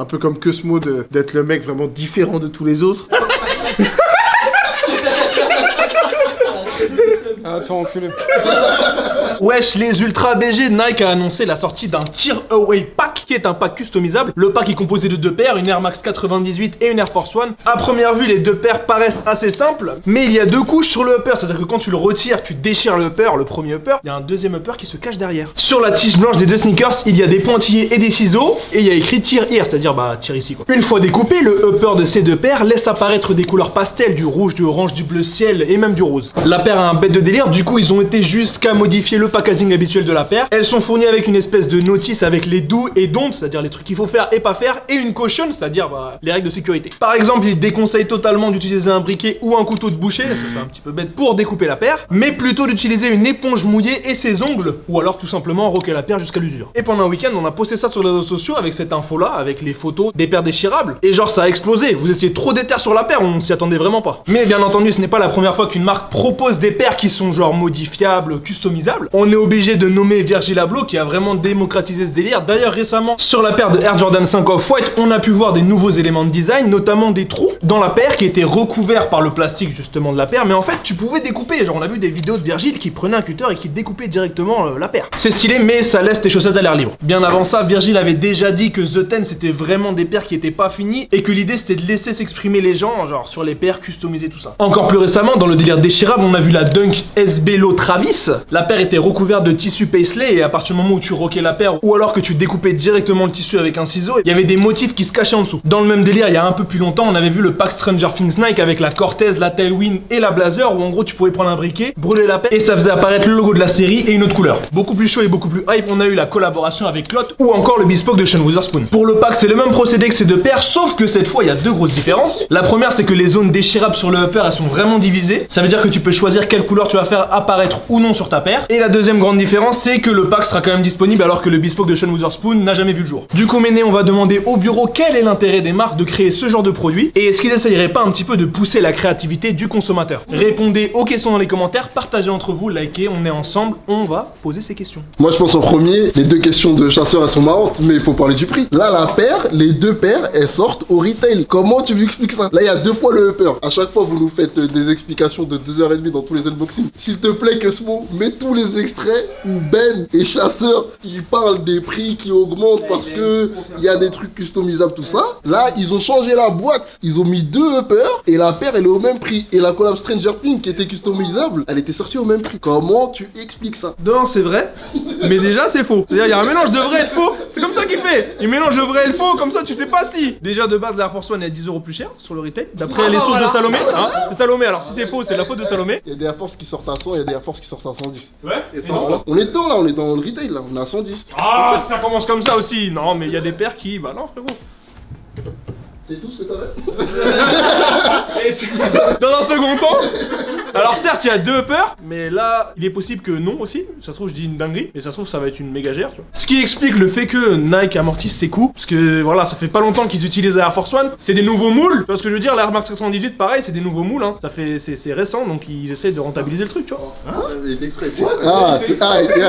Un peu comme Cosmo d'être le mec vraiment différent de tous les autres. Ah, toi, enculé. Wesh, les Ultra BG, Nike a annoncé la sortie d'un Tear Away Pack, qui est un pack customisable. Le pack est composé de deux paires, une Air Max 98 et une Air Force One. À première vue, les deux paires paraissent assez simples, mais il y a deux couches sur le upper, c'est-à-dire que quand tu le retires, tu déchires le upper, le premier upper, il y a un deuxième upper qui se cache derrière. Sur la tige blanche des deux sneakers, il y a des pointillés et des ciseaux, et il y a écrit Tear Here, c'est-à-dire tire ici quoi. Une fois découpé, le upper de ces deux paires laisse apparaître des couleurs pastel, du rouge, du orange, du bleu ciel et même du rose. La paire a un bête de délire, du coup ils ont été jusqu'à modifier le packaging habituel de la paire. Elles sont fournies avec une espèce de notice avec les do et don't, c'est-à-dire les trucs qu'il faut faire et pas faire, et une caution, c'est-à-dire les règles de sécurité. Par exemple, ils déconseillent totalement d'utiliser un briquet ou un couteau de boucher, ça serait un petit peu bête pour découper la paire, mais plutôt d'utiliser une éponge mouillée et ses ongles, ou alors tout simplement roquer la paire jusqu'à l'usure. Et pendant un week-end, on a posté ça sur les réseaux sociaux avec cette info-là, avec les photos des paires déchirables, et genre ça a explosé, vous étiez trop déter sur la paire, on s'y attendait vraiment pas. Mais bien entendu, ce n'est pas la première fois qu'une marque propose des paires qui sont genre modifiables, customisables. On est obligé de nommer Virgil Abloh qui a vraiment démocratisé ce délire. D'ailleurs récemment, sur la paire de Air Jordan 5 Off-White, on a pu voir des nouveaux éléments de design, notamment des trous dans la paire qui étaient recouverts par le plastique justement de la paire, mais en fait tu pouvais découper, genre on a vu des vidéos de Virgil qui prenait un cutter et qui découpait directement la paire. C'est stylé, mais ça laisse tes chaussettes à l'air libre. Bien avant ça, Virgil avait déjà dit que The Ten c'était vraiment des paires qui étaient pas finies et que l'idée c'était de laisser s'exprimer les gens, genre sur les paires customisées tout ça. Encore plus récemment, dans le délire déchirable, on a vu la Dunk SB Low Travis. La paire était recouverte de tissu paisley et à partir du moment où tu roquais la paire ou alors que tu découpais directement le tissu avec un ciseau, il y avait des motifs qui se cachaient en dessous. Dans le même délire, il y a un peu plus longtemps, on avait vu le pack Stranger Things Nike avec la Cortez, la Tailwind et la Blazer où en gros tu pouvais prendre un briquet, brûler la paire et ça faisait apparaître le logo de la série et une autre couleur. Beaucoup plus chaud et beaucoup plus hype, on a eu la collaboration avec Lot ou encore le bespoke de Sean Wotherspoon. Pour le pack, c'est le même procédé que ces deux paires, sauf que cette fois il y a deux grosses différences. La première, c'est que les zones déchirables sur le upper elles sont vraiment divisées. Ça veut dire que tu peux choisir quelle couleur tu vas faire apparaître ou non sur ta paire. Et la deuxième grande différence, c'est que le pack sera quand même disponible alors que le bespoke de Sean Wotherspoon n'a jamais vu le jour. Du coup, Méné, on va demander au bureau quel est l'intérêt des marques de créer ce genre de produit et est-ce qu'ils essayeraient pas un petit peu de pousser la créativité du consommateur. Répondez aux questions dans les commentaires, partagez entre vous, likez, on est ensemble, on va poser ces questions. Moi je pense en premier, les deux questions de chasseur elles sont marrantes, mais il faut parler du prix. Là la paire, les deux paires, elles sortent au retail. Comment tu m'expliques ça? Là il y a deux fois le upper. À chaque fois vous nous faites des explications de 2h30 dans tous les unboxings. S'il te plaît Cosmo, mets tous les extraits où Ben et chasseur ils parlent des prix qui augmentent parce que il y a des trucs customisables tout ça. Là ils ont changé la boîte, ils ont mis deux uppers et la paire elle est au même prix. Et la collab Stranger Things qui était customisable, elle était sortie au même prix. Comment tu expliques ça? Non, c'est vrai, mais déjà c'est faux. C'est-à-dire il y a un mélange de vrai et de faux, c'est comme ça qu'il fait. Il mélange le vrai et le faux, comme ça tu sais pas si. Déjà de base la Air Force One est à 10€ plus cher sur le retail, d'après les sources de Salomé. Hein, Salomé, alors si c'est faux, c'est la faute de Salomé. Il y a des Air Force qui sortent à 100, il y a des Air Force qui sortent à 110. Ouais. Et ça, voilà. On est dedans là, on est dans le retail là, on est à 110. Ah, ça commence comme ça aussi. Non, mais il y a des paires qui. Bah non, frérot. C'est tout ce que t'avais? Dans un second temps. Alors certes, il y a deux uppers, mais là, il est possible que non aussi. Ça se trouve, je dis une dinguerie, mais ça se trouve, ça va être une méga gère, tu vois. Ce qui explique le fait que Nike amortisse ses coûts, parce que voilà, ça fait pas longtemps qu'ils utilisent la Air Force One. C'est des nouveaux moules. Tu vois ce que je veux dire? La Air Max 98, pareil, c'est des nouveaux moules. Hein. Ça fait, c'est récent, donc ils essaient de rentabiliser le truc, tu vois. Il fait exprès.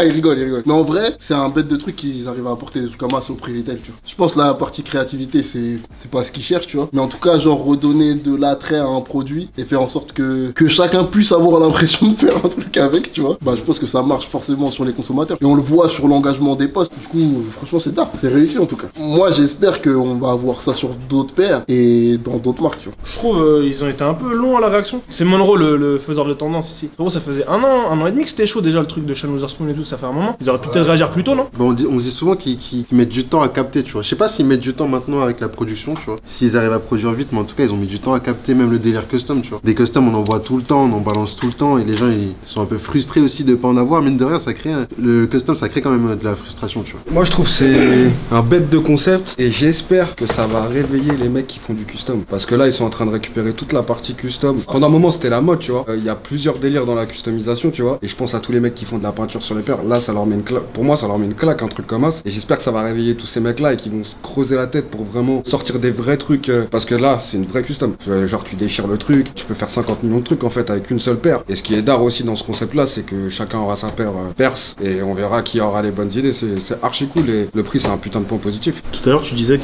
Il rigole. Mais en vrai, c'est un bête de truc qu'ils arrivent à apporter des trucs comme ça au prix retail, tu vois. Je pense la partie créativité, c'est pas ce qu'ils cherchent, tu vois. Mais en tout cas, genre redonner de l'attrait à un produit et faire en sorte que chacun puisse avoir l'impression de faire un truc avec, tu vois. Bah, je pense que ça marche forcément sur les consommateurs. Et on le voit sur l'engagement des posts. Du coup, franchement, c'est tard. C'est réussi en tout cas. Moi, j'espère qu'on va avoir ça sur d'autres paires et dans d'autres marques, tu vois. Je trouve ils ont été un peu longs à la réaction. C'est Monroe le faiseur de tendance ici. Gros, ça faisait un an et demi que c'était chaud déjà le truc de Sean Wotherspoon et tout, ça fait un moment. Ils auraient pu peut-être réagir plus tôt, non? Bon, on dit souvent qu'ils mettent du temps à capter, tu vois. Je sais pas s'ils mettent du temps maintenant avec la production, tu vois. S'ils arrivent à produire vite, mais en tout cas, ils ont mis du temps à capter même le délire custom, tu vois. Des customs, on en voit tout le temps, on en balance tout le temps et les gens ils sont un peu frustrés aussi de pas en avoir. Mine de rien, ça crée le custom, ça crée quand même de la frustration, tu vois. Moi je trouve que c'est un bête de concept et j'espère que ça va réveiller les mecs qui font du custom. Parce que là ils sont en train de récupérer toute la partie custom. Pendant un moment c'était la mode, tu vois. Il y a plusieurs délires dans la customisation, tu vois. Et je pense à tous les mecs qui font de la peinture sur les paires. Là ça leur met une claque. Pour moi ça leur met une claque, un truc comme ça. Et j'espère que ça va réveiller tous ces mecs là et qu'ils vont se creuser la tête pour vraiment sortir des vrais trucs. Parce que là c'est une vraie custom. Genre tu déchires le truc, tu peux faire 50 millions de trucs en fait avec qu'une seule paire. Et ce qui est d'art aussi dans ce concept-là, c'est que chacun aura sa paire perse et on verra qui aura les bonnes idées. C'est archi cool et le prix, c'est un putain de point positif. Tout à l'heure, tu disais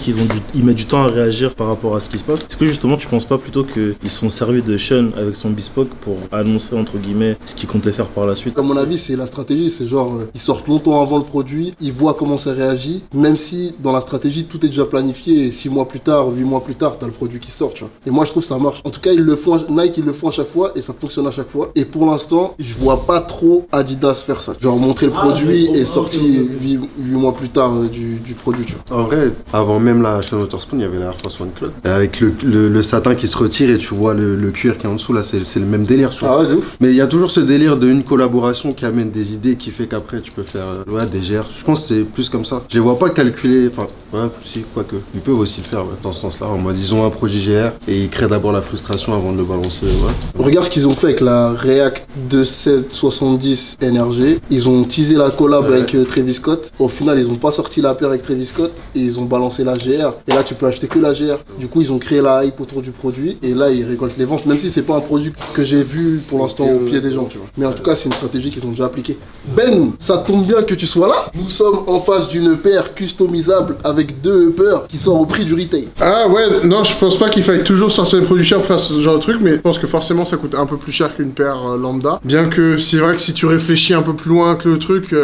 ils mettent du temps à réagir par rapport à ce qui se passe. Est-ce que justement, tu penses pas plutôt qu'ils sont servis de Sean avec son bespoke pour annoncer, entre guillemets, ce qu'ils comptaient faire par la suite? À mon avis, c'est la stratégie. C'est genre, ils sortent longtemps avant le produit, ils voient comment ça réagit, même si dans la stratégie, tout est déjà planifié et 6 mois plus tard, 8 mois plus tard, t'as le produit qui sort, tu vois. Et moi, je trouve que ça marche. En tout cas, Nike, ils le font à chaque fois et ça fonctionne à chaque fois. Et pour l'instant, je vois pas trop Adidas faire ça. Genre, montrer le produit et sortir 8 mois plus tard du produit, tu vois. En vrai, avant même la Sean Wotherspoon, il y avait la Air Force One Cloud. Avec le satin qui se retire et tu vois le cuir qui est en dessous, là, c'est le même délire, tu vois. Ah ouais, de ouf. Mais il y a toujours ce délire d'une collaboration qui amène des idées qui fait qu'après tu peux faire des GR. Je pense que c'est plus comme ça. Je les vois pas calculer, enfin, ouais, si, quoique. Ils peuvent aussi le faire dans ce sens-là. En mode, ils ont un produit GR et ils créent d'abord la frustration avant de le balancer. Ouais. Regarde ce qu'ils ont fait avec la React 2770 NRG. Ils ont teasé la collab avec Travis Scott. Au final, ils ont pas sorti la paire avec Travis Scott et ils ont balancé la GR. Et là, tu peux acheter que la GR. Du coup, ils ont créé la hype autour du produit et là, ils récoltent les ventes. Même si c'est pas un produit que j'ai vu pour l'instant au pied des gens, tu vois. Mais en tout cas, c'est une stratégie qu'ils ont déjà appliquée. Ben, ça tombe bien que tu sois là. Nous sommes en face d'une paire customisable avec 2 uppers qui sont au prix du retail. Ah ouais, non, je pense pas qu'il faille toujours sortir des produits chers pour faire ce genre de truc, mais je pense que forcément ça coûte un peu plus cher qu'une paire lambda. Bien que c'est vrai que si tu réfléchis un peu plus loin que le truc,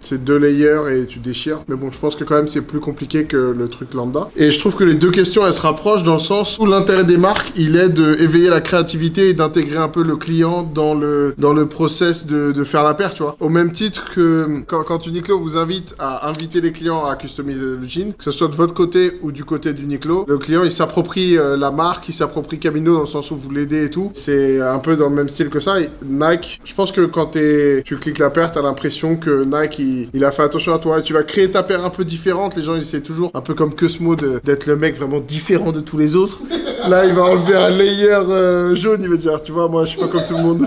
c'est 2 layers et tu déchires. Mais bon, je pense que quand même c'est plus compliqué que le truc lambda. Et je trouve que les deux questions elles se rapprochent dans le sens où l'intérêt des marques il est d'éveiller la créativité et d'intégrer un peu le client dans le process de faire la paire, tu vois. Au même titre que quand Uniqlo vous invite à inviter les clients à customiser le jean, que ce soit de votre côté ou du côté d'Uniqlo, le client il s'approprie la marque, il s'approprie Camino dans le sens où vous l'aidez et tout. C'est un peu dans le même style que ça. Et Nike, je pense que quand tu cliques la paire, t'as l'impression que Nike il a fait attention à toi et tu vas créer ta paire un peu différente. Les gens ils essaient toujours, un peu comme Cosmo, d'être le mec vraiment différent de tous les autres. Là il va enlever un layer jaune, il va dire tu vois moi je suis pas comme tout le monde.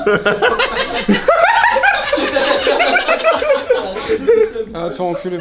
Ah, toi, enculé.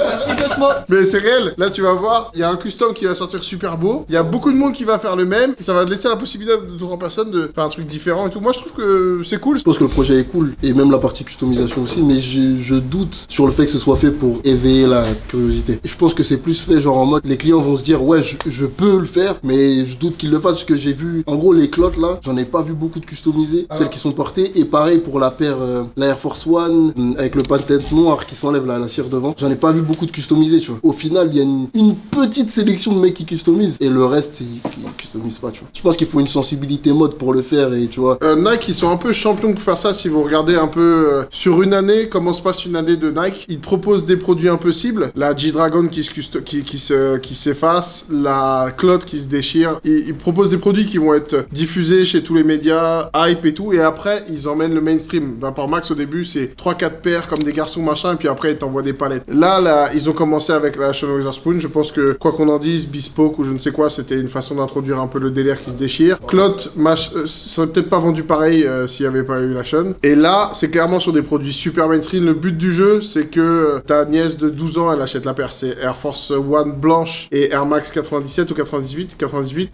Merci Cosmo. Mais c'est réel, là tu vas voir, il y a un custom qui va sortir super beau, il y a beaucoup de monde qui va faire le même, et ça va laisser la possibilité de 2-3 personnes de faire un truc différent et tout. Moi je trouve que c'est cool. Je pense que le projet est cool, et même la partie customisation aussi, mais je doute sur le fait que ce soit fait pour éveiller la curiosité. Et je pense que c'est plus fait genre en mode, les clients vont se dire, ouais, je peux le faire, mais je doute qu'ils le fassent, parce que j'ai vu, en gros, les clottes là, j'en ai pas vu beaucoup de customisées, celles qui sont portées, et pareil pour la paire, la Air Force One, avec le patent noir qui s'enlève la cire devant, j'en ai pas vu beaucoup de customisées, tu vois. Au final, il y a une petite sélection de mecs qui customisent, et le reste, ils customisent pas, tu vois. Je pense qu'il faut une sensibilité mode pour le faire, et tu vois. Nike, ils sont un peu champions pour faire ça. Si vous regardez un peu sur une année, comment se passe une année de Nike, ils te proposent des produits un peu cibles. La G-Dragon qui s'efface, la Clotte qui se déchire. Ils proposent des produits qui vont être diffusés chez tous les médias, hype et tout, et après, ils emmènent le mainstream. Vapor Max, au début, c'est 3-4 paires comme des garçons machin, et puis après, ils t'envoient des palettes. Là, ils ont commencé avec la Sean Wotherspoon. Je pense que, quoi qu'on en dise, Bespoke ou je ne sais quoi, c'était une façon d'introduire un peu le délire qui se déchire. Clotte, ça serait peut-être pas vendu pareil s'il n'y avait pas eu la Sean. Et là, c'est clairement sur des produits super mainstream. Le but du jeu, c'est que ta nièce de 12 ans, elle achète la paire. C'est Air Force One blanche et Air Max 97 ou 98.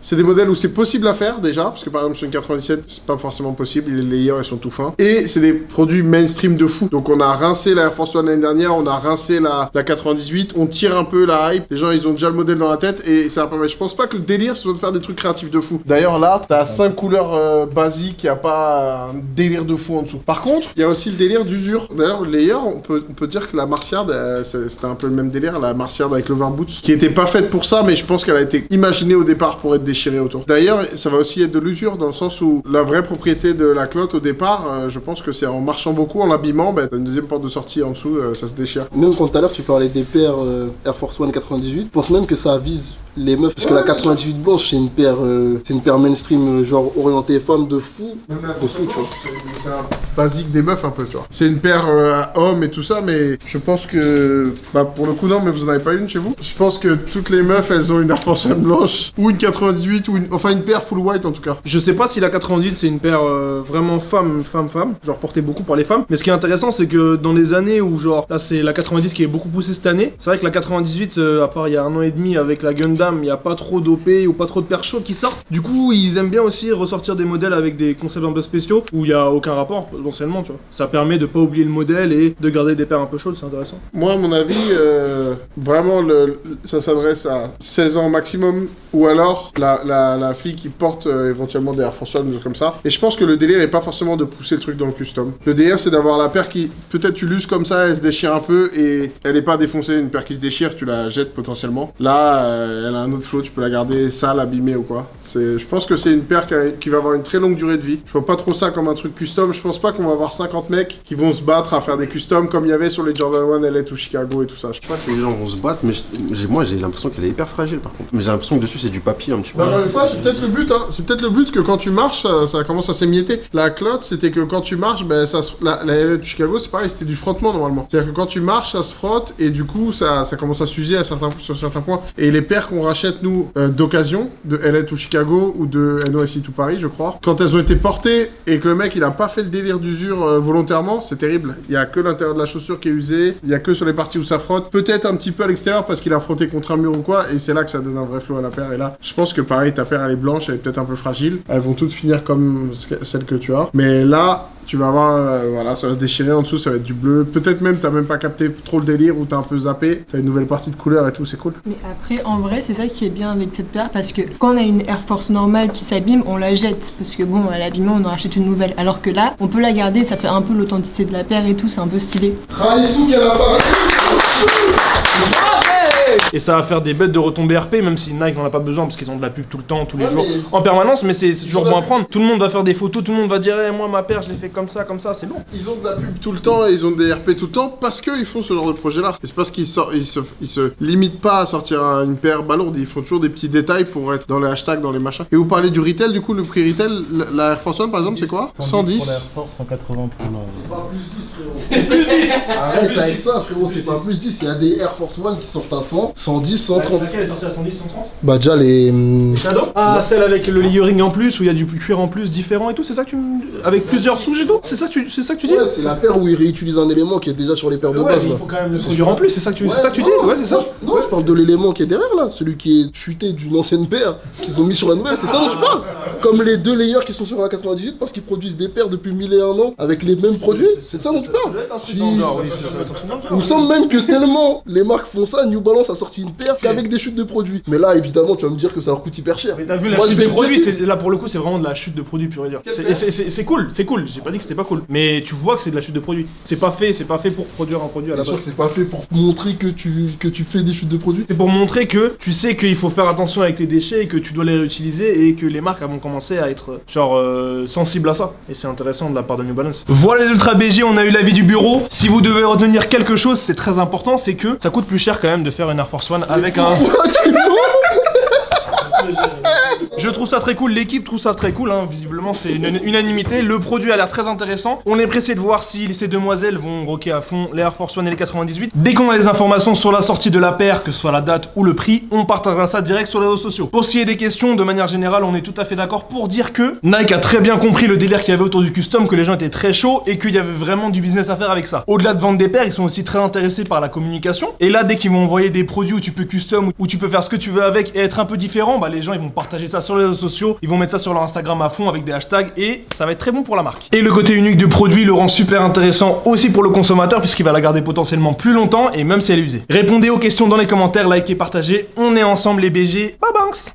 C'est des modèles où c'est possible à faire déjà, parce que par exemple sur une 97, c'est pas forcément possible. Les layers, ils sont tout fins. Et c'est des produits mainstream de fou. Donc on a rincé la Air Force One l'année dernière, on a rincé la 98, on tire un peu la hype. Les gens, ils ont déjà le modèle dans la tête et ça va permettre. Je pense pas que le délire, c'est de faire des trucs créatifs de fou. D'ailleurs, là, t'as 5 couleurs basiques, y a pas un délire de fou en dessous. Par contre, il y a aussi le délire d'usure. D'ailleurs, le layer, on peut dire que la Martiard, c'était un peu le même délire, la Martiard avec l'overboots, qui était pas faite pour ça, mais je pense qu'elle a été imaginée au départ pour être déchirée autour. D'ailleurs, ça va aussi être de l'usure dans le sens où la vraie propriété de la clotte au départ, je pense que c'est en marchant beaucoup, en l'habillement, t'as une deuxième porte de sortie en dessous, ça se déchire. Même quand tout à l'heure tu parlais des paires Air Force One 98, je pense même que ça vise les meufs, parce que la 98 blanche c'est une paire mainstream genre orientée femme de fou, tu vois. C'est un basique des meufs un peu, tu vois. C'est une paire à hommes et tout ça, mais je pense que, pour le coup non, mais vous en avez pas une chez vous. Je pense que toutes les meufs elles ont une Air Force One blanche ou une 98 ou une paire full white en tout cas. Je sais pas si la 98 c'est une paire vraiment femme, genre portée beaucoup par les femmes, mais ce qui est intéressant c'est que dans les années où genre là c'est la 90 qui est beaucoup poussée cette année, c'est vrai que la 98 à part il y a 1 an et demi avec la Gundam Paname, il n'y a pas trop d'OP ou pas trop de paires chaudes qui sortent. Du coup, ils aiment bien aussi ressortir des modèles avec des concepts un peu spéciaux où il n'y a aucun rapport potentiellement, tu vois. Ça permet de pas oublier le modèle et de garder des paires un peu chaudes, c'est intéressant. Moi, à mon avis, vraiment, ça s'adresse à 16 ans maximum, ou alors la fille qui porte éventuellement des Air Force One ou des trucs comme ça. Et je pense que le délire est pas forcément de pousser le truc dans le custom. Le délire, c'est d'avoir la paire qui, peut-être tu l'uses comme ça, elle se déchire un peu et elle est pas défoncée. Une paire qui se déchire, tu la jettes potentiellement. Là, elle a un autre flow, tu peux la garder sale, abîmée ou quoi. Je pense que c'est une paire qui va avoir une très longue durée de vie. Je vois pas trop ça comme un truc custom. Je pense pas qu'on va avoir 50 mecs qui vont se battre à faire des customs comme il y avait sur les Jordan 1 LA ou Chicago et tout ça. Je sais pas si les gens vont se battre, mais moi j'ai l'impression qu'elle est hyper fragile par contre. Mais j'ai l'impression que dessus c'est du papier un petit peu. Bah, c'est peut-être le but, hein. C'est peut-être le but que quand tu marches, ça commence à s'émietter. La clotte, c'était que quand tu marches, ben, la LA de Chicago, c'est pareil, c'était du frottement normalement. C'est-à-dire que quand tu marches, ça se frotte et du coup, ça commence à s'user sur certains points. Et les paires qu'on rachète, nous, d'occasion, de LA to Chicago ou de NYC to Paris, je crois, quand elles ont été portées et que le mec il a pas fait le délire d'usure volontairement, c'est terrible. Il y a que l'intérieur de la chaussure qui est usé, il y a que sur les parties où ça frotte, peut-être un petit peu à l'extérieur parce qu'il a frotté contre un mur ou quoi, et c'est là que ça donne un vrai flow à la paire. Et là, je pense que pareil, ta paire elle est blanche, elle est peut-être un peu fragile, elles vont toutes finir comme celle que tu as, mais là, tu vas voir, voilà, ça va se déchirer en dessous, ça va être du bleu. Peut-être même t'as même pas capté trop le délire ou t'as un peu zappé. T'as une nouvelle partie de couleur et tout, c'est cool. Mais après, en vrai, c'est ça qui est bien avec cette paire parce que quand on a une Air Force normale qui s'abîme, on la jette parce que bon, à l'abîmement, on en rachète une nouvelle. Alors que là, on peut la garder, ça fait un peu l'authenticité de la paire et tout, c'est un peu stylé. Raissou qu'elle a pas. Et ça va faire des bêtes de retombées RP, même si Nike n'en a pas besoin parce qu'ils ont de la pub tout le temps, tous les jours, en permanence, mais c'est toujours bon à prendre. Tout le monde va faire des photos, tout le monde va dire moi ma paire je l'ai fait comme ça, c'est bon. Ils ont de la pub tout le temps et ils ont des RP tout le temps parce qu'ils font ce genre de projet là. Et c'est parce qu'ils se limitent pas à sortir une paire balourde, ils font toujours des petits détails pour être dans les hashtags, dans les machins. Et vous parlez du retail, du coup le prix retail, la Air Force One par exemple c'est quoi? 110 pour l'Air Force, 180 pour la... Pas plus 10 frérot. Arrête avec ça frérot, c'est pas plus 10, il y a des Air Force One qui sortent à 100, 110, 130. Laquelle est sortie à 110, 130? Bah déjà les... Shadow? Ah, celle avec le layering en plus, où il y a du cuir en plus différent et tout, c'est ça que tu avec plusieurs souches et tout? C'est ça que tu dis? Ouais, c'est la paire où ils réutilisent un élément qui est déjà sur les paires de ouais, base mais là. il faut quand même le produire en plus, c'est ça que tu dis? Ouais, c'est ça. Non, je parle de l'élément qui est derrière là, celui qui est chuté d'une ancienne paire qu'ils ont mis sur la nouvelle, c'est ça dont je parle. Comme les deux layers qui sont sur la 98 parce qu'ils produisent des paires depuis 1001 ans avec les mêmes produits, c'est de ça dont tu parles. Si. Il me semble même que tellement les marques font ça, New Balance a sorti une paire qu'avec des chutes de produits. Mais là évidemment tu vas me dire que ça leur coûte hyper cher. Mais t'as vu la chute de produits, là pour le coup c'est vraiment de la chute de produits pur et dur. C'est cool, j'ai pas dit que c'était pas cool. Mais tu vois que c'est de la chute de produits. C'est pas fait pour produire un produit à la Bien sûr base. que c'est pas fait pour montrer que tu fais des chutes de produits. C'est pour montrer que tu sais qu'il faut faire attention avec tes déchets et que tu dois les réutiliser et que les marques vont commencer à être sensibles à ça. Et c'est intéressant de la part de New Balance. Voilà les Ultra BG, on a eu l'avis du bureau. Si vous devez retenir quelque chose, c'est très important, c'est que ça coûte plus cher quand même de faire une Air Force One avec un... Je trouve ça très cool, l'équipe trouve ça très cool, hein. Visiblement c'est une unanimité, le produit a l'air très intéressant. On est pressé de voir si ces demoiselles vont rocker à fond les Air Force One et les 98. Dès qu'on a des informations sur la sortie de la paire, que ce soit la date ou le prix, on partagera ça direct sur les réseaux sociaux. Pour ce qui est des questions, de manière générale, on est tout à fait d'accord pour dire que Nike a très bien compris le délire qu'il y avait autour du custom, que les gens étaient très chauds et qu'il y avait vraiment du business à faire avec ça. Au-delà de vendre des paires, ils sont aussi très intéressés par la communication. Et là, dès qu'ils vont envoyer des produits où tu peux custom, où tu peux faire ce que tu veux avec et être un peu différent, bah les gens ils vont partager ça sur les réseaux sociaux, ils vont mettre ça sur leur Instagram à fond avec des hashtags et ça va être très bon pour la marque. Et le côté unique du produit le rend super intéressant aussi pour le consommateur puisqu'il va la garder potentiellement plus longtemps et même si elle est usée. Répondez aux questions dans les commentaires, likez, partagez, on est ensemble les BG, bye banks.